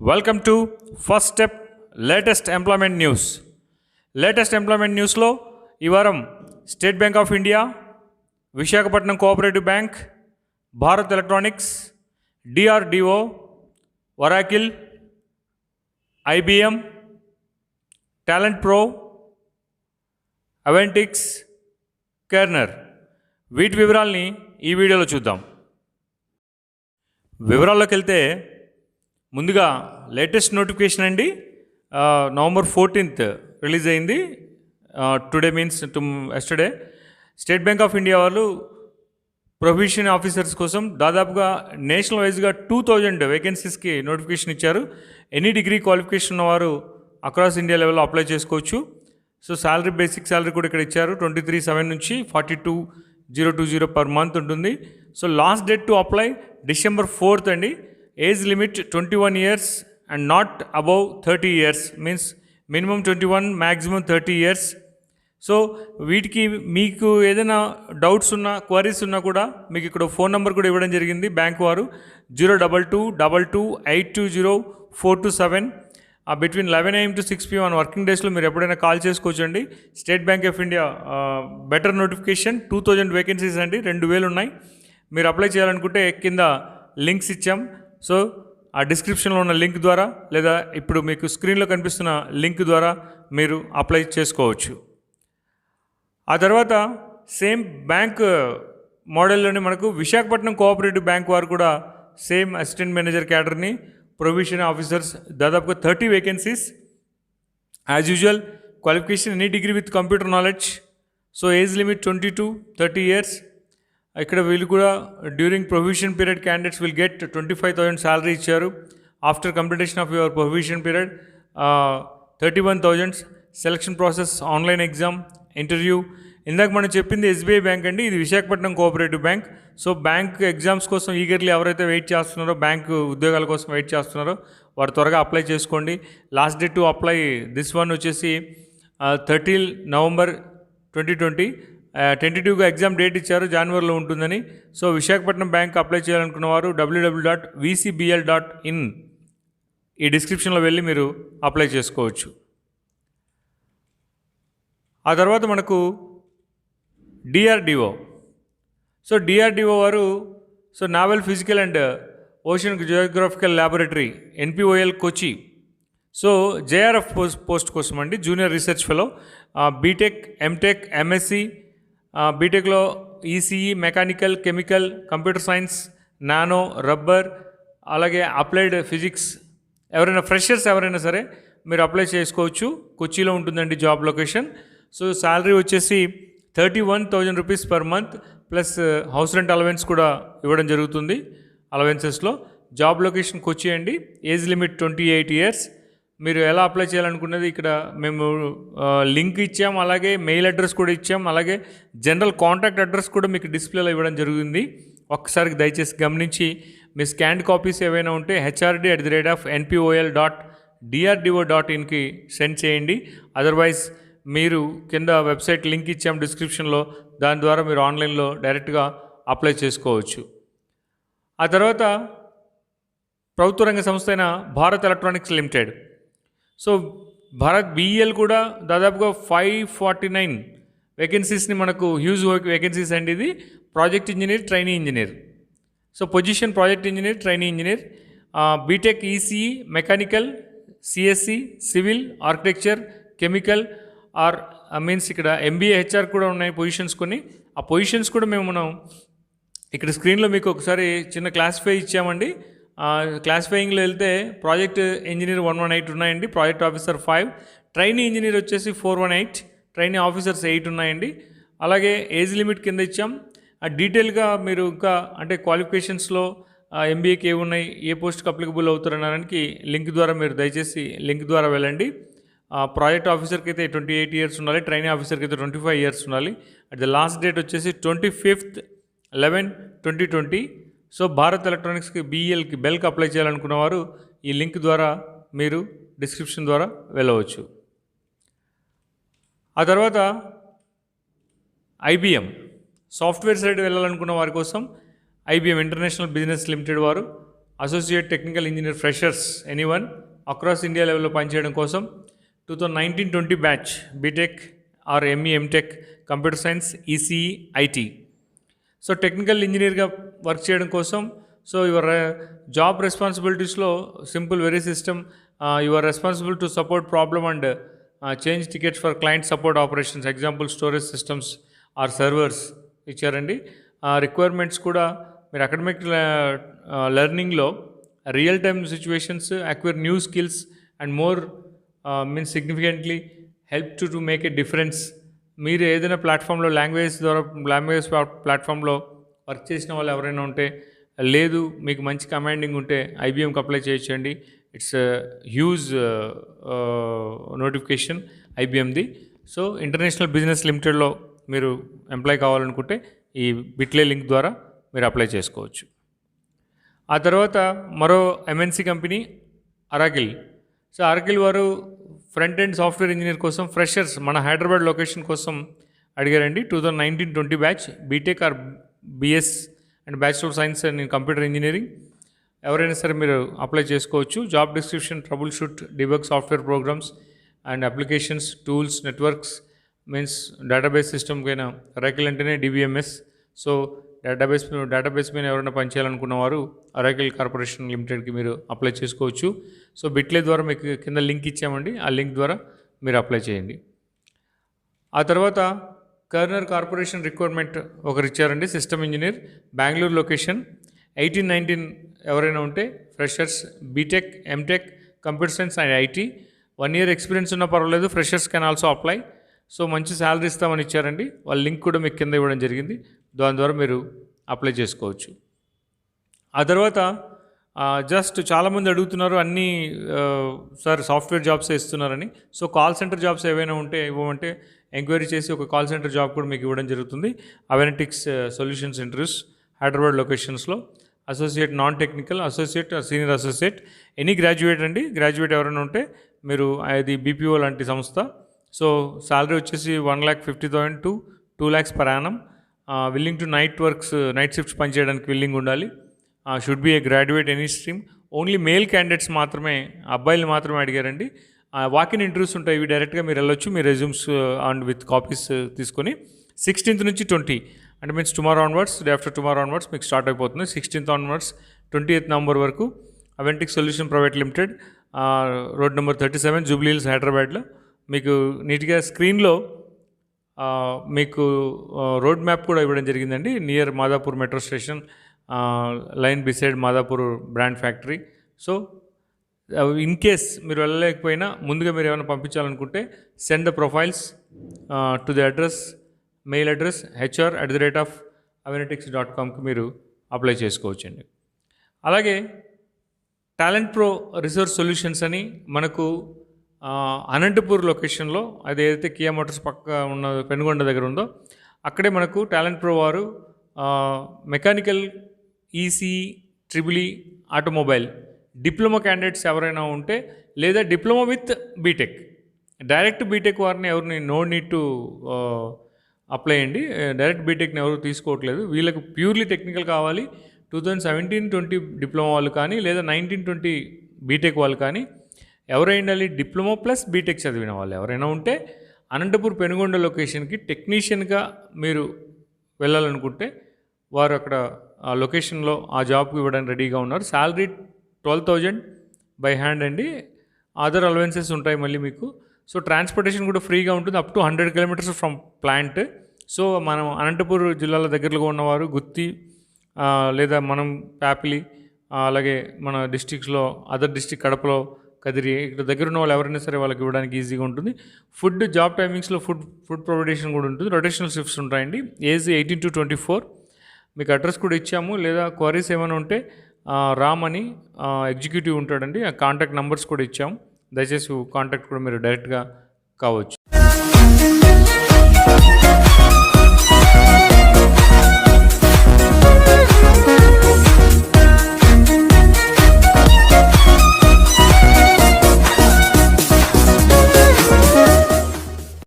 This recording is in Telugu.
Welcome to first step latest employment news. Latest employment న్యూస్లో ఈ వారం State Bank of India, Visakhapatnam cooperative bank, Bharat Electronics, DRDO, Oracle, IBM, Talent Pro, Aventics, Kerner వీటి వివరాల్ని ఈ వీడియోలో చూద్దాం. వివరాల్లోకి వెళ్తే ముందుగా లేటెస్ట్ నోటిఫికేషన్ అండి, November 14th రిలీజ్ అయింది. Today means yesterday. State Bank of India వాళ్ళు ప్రొవిషన్ ఆఫీసర్స్ కోసం దాదాపుగా నేషనల్ వైజ్గా 2000 వేకెన్సీస్కి నోటిఫికేషన్ ఇచ్చారు. ఎనీ డిగ్రీ క్వాలిఫికేషన్ ఉన్నవారు అక్రాస్ ఇండియా లెవెల్లో అప్లై చేసుకోవచ్చు. సో శాలరీ, బేసిక్ శాలరీ కూడా ఇక్కడ ఇచ్చారు. 23,700 నుంచి 42,020 పర్ మంత్ ఉంటుంది. So last date to apply December 4th అండి. Age limit 21 years and not above 30 years, means minimum 21, maximum 30 years. So వీటికి మీకు ఏదైనా డౌట్స్ ఉన్నా, క్వరీస్ ఉన్నా కూడా మీకు ఇక్కడ ఫోన్ నెంబర్ కూడా ఇవ్వడం జరిగింది బ్యాంక్ వారు. 02222820427. Between 11 AM to 6 PM working డేస్లో మీరు ఎప్పుడైనా కాల్ చేసుకోవచ్చండి. State Bank of India better notification, 2000 vacancies అండి, 2000 ఉన్నాయి. మీరు అప్లై చేయాలనుకుంటే కింద లింక్స్ ఇచ్చాం. సో ఆ డిస్క్రిప్షన్లో ఉన్న లింక్ ద్వారా, లేదా ఇప్పుడు మీకు స్క్రీన్లో కనిపిస్తున్న లింక్ ద్వారా మీరు అప్లై చేసుకోవచ్చు. ఆ తర్వాత సేమ్ బ్యాంక్ మోడల్లోనే మనకు విశాఖపట్నం కోఆపరేటివ్ బ్యాంక్ వారు కూడా సేమ్ అసిస్టెంట్ మేనేజర్ క్యాడర్ని, ప్రొవిషన్ ఆఫీసర్స్ దాదాపుగా 30 vacancies. As usual qualification any degree with computer knowledge. So age limit 20 to 30 years. ఇక్కడ వీళ్ళు కూడా during probation period candidates will get 25,000 salary ఇచ్చారు. After completion of your probation period 31,000. Selection process, online exam, interview. ఇందాక మనం చెప్పింది ఎస్బీఐ బ్యాంక్ అండి, ఇది Visakhapatnam cooperative bank. So bank exams కోసం ఈగర్లీ ఎవరైతే వెయిట్ చేస్తున్నారో, బ్యాంక్ ఉద్యోగాల కోసం వెయిట్ చేస్తున్నారో వారు త్వరగా అప్లై చేసుకోండి. Last date to apply this one వచ్చేసి 30 November 2020. టెంటేటివ్గా ఎగ్జామ్ డేట్ ఇచ్చారు, జనవరిలో ఉంటుందని. సో విశాఖపట్నం బ్యాంక్ అప్లై చేయాలనుకున్న వారు www.vcbl.in ఈ డిస్క్రిప్షన్లో వెళ్ళి మీరు అప్లై చేసుకోవచ్చు. ఆ తర్వాత మనకు డిఆర్డిఓ. సో డిఆర్డిఓ వారు naval physical and ocean geographical laboratory NPOL Kochi. So JRF post కోసం అండి, junior research fellow. BTech, MTech, MSc, బీటెక్లో ECE, mechanical, chemical, computer science, nano, rubber, అలాగే అప్లైడ్ ఫిజిక్స్. ఎవరైనా ఫ్రెషర్స్ ఎవరైనా సరే మీరు అప్లై చేసుకోవచ్చు. కొచ్చిలో ఉంటుందండి జాబ్ లొకేషన్. సో శాలరీ వచ్చేసి 31,000 rupees per month, plus house rent allowance కూడా ఇవ్వడం జరుగుతుంది. అలవెన్సెస్లో జాబ్ లొకేషన్ కొచ్చి అండి. Age limit 28 years. మీరు ఎలా అప్లై చేయాలనుకున్నది ఇక్కడ మేము లింక్ ఇచ్చాం, అలాగే మెయిల్ అడ్రస్ కూడా ఇచ్చాం, అలాగే జనరల్ కాంటాక్ట్ అడ్రస్ కూడా మీకు డిస్ప్లేలో ఇవ్వడం జరిగింది. ఒక్కసారి దయచేసి గమనించి మీ స్కాన్డ్ కాపీస్ ఏవైనా ఉంటే HRD@npol.drdo.in సెండ్ చేయండి. అదర్వైజ్ మీరు కింద వెబ్సైట్ లింక్ ఇచ్చాం డిస్క్రిప్షన్లో, దాని ద్వారా మీరు ఆన్లైన్లో డైరెక్ట్గా అప్లై చేసుకోవచ్చు. ఆ తర్వాత ప్రభుత్వ రంగ సంస్థ అయిన Bharat electronics limited. So Bharat BEL కూడా దాదాపుగా 549 వేకెన్సీస్ని, మనకు హ్యూజ్ వేకెన్సీస్ అండి. ఇది project engineer, trainee engineer. So position project engineer, trainee engineer. BTech, ECE, mechanical, CSC, civil, architecture, chemical or means ఇక్కడ MBA, HR కూడా ఉన్నాయి పొజిషన్స్ కొన్ని. ఆ పొజిషన్స్ కూడా మనం ఇక్కడ స్క్రీన్లో మీకు ఒకసారి చిన్న క్లాసిఫై ఇచ్చామండి. క్లాసిఫైయింగ్లో వెళ్తే ప్రాజెక్ట్ ఇంజనీర్ 118 ఉన్నాయండి, ప్రాజెక్ట్ ఆఫీసర్ 5, ట్రైనీ ఇంజనీర్ వచ్చేసి 418, ట్రైనీ ఆఫీసర్స్ 8 ఉన్నాయండి. అలాగే ఏజ్ లిమిట్ కింద ఇచ్చాం. డీటెయిల్గా మీరు ఇంకా అంటే క్వాలిఫికేషన్స్లో MBAకి ఏ ఉన్నాయి, ఏ పోస్ట్కి అప్లికబుల్ అవుతారనడానికి లింక్ ద్వారా మీరు దయచేసి లింక్ ద్వారా వెళ్ళండి. ప్రాజెక్ట్ ఆఫీసర్కి అయితే 28 years ఉండాలి, ట్రైనీ ఆఫీసర్కి అయితే 25 years ఉండాలి. అట్ ద లాస్ట్ డేట్ వచ్చేసి 25th 11/2020. సో భారత్ ఎలక్ట్రానిక్స్కి బెల్కి అప్లై చేయాలనుకున్న వారు ఈ లింక్ ద్వారా మీరు డిస్క్రిప్షన్ ద్వారా వెళ్ళవచ్చు. ఆ తర్వాత IBM సాఫ్ట్వేర్ సైడ్ వెళ్ళాలనుకున్న వారి కోసం IBM ఇంటర్నేషనల్ బిజినెస్ లిమిటెడ్ వారు associate technical engineer freshers anyone across India లెవెల్లో పనిచేయడం కోసం 2019-20 batch BTech or ME MTech computer science ECE IT. So technical ఇంజనీర్గా వర్క్ చేయడం కోసం సో యువర్ జాబ్ రెస్పాన్సిబిలిటీస్లో simple very system you are responsible to support problem and change tickets for client support operations. Example storage systems or servers ఇచ్చారండి. రిక్వైర్మెంట్స్ కూడా మీరు అకాడమిక్ లెర్నింగ్లో real time situations acquire new skills and more means significantly help to make a difference. మీరు ఏదైనా ప్లాట్ఫామ్లో లాంగ్వేజ్ ప్లాట్ఫామ్లో వర్క్ చేసిన వాళ్ళు ఎవరైనా ఉంటే, లేదు మీకు మంచి కమాండింగ్ ఉంటే ఐబీఎంకి అప్లై చేయొచ్చండి. ఇట్స్ హ్యూజ్ నోటిఫికేషన్ ఐబీఎంది. సో ఇంటర్నేషనల్ బిజినెస్ లిమిటెడ్లో మీరు ఎంప్లాయ్ కావాలనుకుంటే ఈ బిట్లే లింక్ ద్వారా మీరు అప్లై చేసుకోవచ్చు. ఆ తర్వాత మరో MNC company Oracle. So Oracle వారు ఫ్రంట్ ఎండ్ సాఫ్ట్వేర్ ఇంజనీర్ కోసం ఫ్రెషర్స్ మన హైదరాబాద్ లొకేషన్ కోసం అడిగారండి. 2019-20 batch BTech or BS and bachelor of science and computer engineering ఎవరైనా సరే మీరు అప్లై చేసుకోవచ్చు. Job description troubleshoot debug software programs and applications tools networks means database సిస్టమ్కైనా అరాకిల్ అంటేనే డిబిఎంఎస్. సో డేటాబేస్ మీద ఎవరైనా పనిచేయాలనుకున్న వారు అరాకిల్ కార్పొరేషన్ లిమిటెడ్కి మీరు అప్లై చేసుకోవచ్చు. సో బిట్లే ద్వారా మీకు కింద లింక్ ఇచ్చామండి, ఆ లింక్ ద్వారా మీరు అప్లై చేయండి. ఆ తర్వాత కర్నర్ కార్పొరేషన్ రిక్వైర్మెంట్ ఒకరు ఇచ్చారండి, సిస్టమ్ ఇంజనీర్ బెంగళూరు లొకేషన్. 18-19 ఎవరైనా ఉంటే freshers BTech MTech computer science and IT 1 year experience ఉన్నా పర్వాలేదు, freshers can also apply. So మంచి శాలరీ ఇస్తామని ఇచ్చారండి, వాళ్ళ లింక్ కూడా మీకు కింద ఇవ్వడం జరిగింది, దాని ద్వారా మీరు అప్లై చేసుకోవచ్చు. ఆ తర్వాత జస్ట్ చాలామంది అడుగుతున్నారు అన్నీ సార్ సాఫ్ట్వేర్ జాబ్స్ ఇస్తున్నారని. సో కాల్ సెంటర్ జాబ్స్ ఏవైనా ఉంటే ఇవ్వమంటే ఎంక్వైరీ చేసి ఒక కాల్ సెంటర్ జాబ్ కూడా మీకు ఇవ్వడం జరుగుతుంది. అవెనటిక్స్ సొల్యూషన్స్ ఇంటర్వ్యూస్ హైదరాబాద్ లొకేషన్స్లో associate non technical associate senior associate any graduate అండి. గ్రాడ్యుయేట్ ఎవరైనా ఉంటే మీరు అది బీపీఓ లాంటి సంస్థ. సో శాలరీ వచ్చేసి 1,50,000 to 2 lakhs per annum. Willing to night shifts పనిచేయడానికి విల్లింగ్ ఉండాలి. Should be A graduate any stream. Only male candidates మాత్రమే, అబ్బాయిలు మాత్రమే అడిగారండి. వాకిన్ ఇంటర్వ్యూస్ ఉంటాయి, ఇవి డైరెక్ట్గా మీరు వెళ్ళొచ్చు. మీ రెజ్యూమ్స్ అండ్ విత్ కాపీస్ తీసుకొని 16th నుంచి 20 అంటే means tomorrow onwards, day after tomorrow onwards మీకు స్టార్ట్ అయిపోతుంది. 16th ఆన్వర్డ్స్ 28th November వరకు Aventic solution private limited, road number 37 Jubilee Hills హైదరాబాద్లో. మీకు నీట్గా స్క్రీన్లో మీకు రోడ్ మ్యాప్ కూడా ఇవ్వడం జరిగిందండి. Near Madhapur metro station, line beside Madhapur brand factory. So in case మీరు వెళ్ళలేకపోయినా ముందుగా మీరు ఏమైనా పంపించాలనుకుంటే send the profiles to the address, mail address hr@avenetics.comకి మీరు అప్లై చేసుకోవచ్చండి. అలాగే టాలెంట్ ప్రో రిసోర్స్ సొల్యూషన్స్ అని మనకు అనంతపూర్ లొకేషన్లో, అది ఏదైతే కియా మోటార్స్ పక్క ఉన్న పెనుగొండ దగ్గర ఉందో అక్కడే మనకు టాలెంట్ ప్రో వారు mechanical EC triple automobile diploma candidates ఎవరైనా ఉంటే, లేదా diploma with BTech, direct BTech వారిని ఎవరిని నో నీడ్ టు అప్లై అండి. డైరెక్ట్ బీటెక్ని ఎవరు తీసుకోవట్లేదు, వీళ్ళకి ప్యూర్లీ టెక్నికల్ కావాలి. 2017-20 డిప్లొమా వాళ్ళు కానీ, లేదా 19-20 బీటెక్ వాళ్ళు కానీ ఎవరైనా డిప్లొమా ప్లస్ బీటెక్ చదివిన వాళ్ళు ఎవరైనా ఉంటే అనంతపూర్ పెనుగొండ లొకేషన్కి టెక్నీషియన్గా మీరు వెళ్ళాలనుకుంటే వారు అక్కడ ఆ లొకేషన్లో ఆ జాబ్కి ఇవ్వడానికి రెడీగా ఉన్నారు. శాలరీ 12,000 బై హ్యాండ్ అండి. అదర్ అలవెన్సెస్ ఉంటాయి మళ్ళీ మీకు. సో ట్రాన్స్పోర్టేషన్ కూడా ఫ్రీగా ఉంటుంది up to 100 kilometers from plant. So మనం అనంతపూర్ జిల్లాల దగ్గరలో ఉన్నవారు గుత్తి లేదా మనం ప్యాపిలి, అలాగే మన డిస్ట్రిక్ట్స్లో అదర్ డిస్ట్రిక్ట్ కడపలో కదిరి ఇక్కడ దగ్గర ఉన్న వాళ్ళు ఎవరైనా సరే వాళ్ళకి ఇవ్వడానికి ఈజీగా ఉంటుంది. ఫుడ్ జాబ్ టైమింగ్స్లో ఫుడ్ ప్రొవైడేషన్ కూడా ఉంటుంది. రొటేషనల్ షిఫ్ట్స్ ఉంటాయండి. Age 18 to 24. మీకు అడ్రస్ కూడా ఇచ్చాము. లేదా క్వరీస్ ఏమైనా ఉంటే రామ్ అని ఎగ్జిక్యూటివ్ ఉంటాడండి, ఆ కాంటాక్ట్ నెంబర్స్ కూడా ఇచ్చాము. దయచేసి కాంటాక్ట్ కూడా మీరు డైరెక్ట్గా కావచ్చు.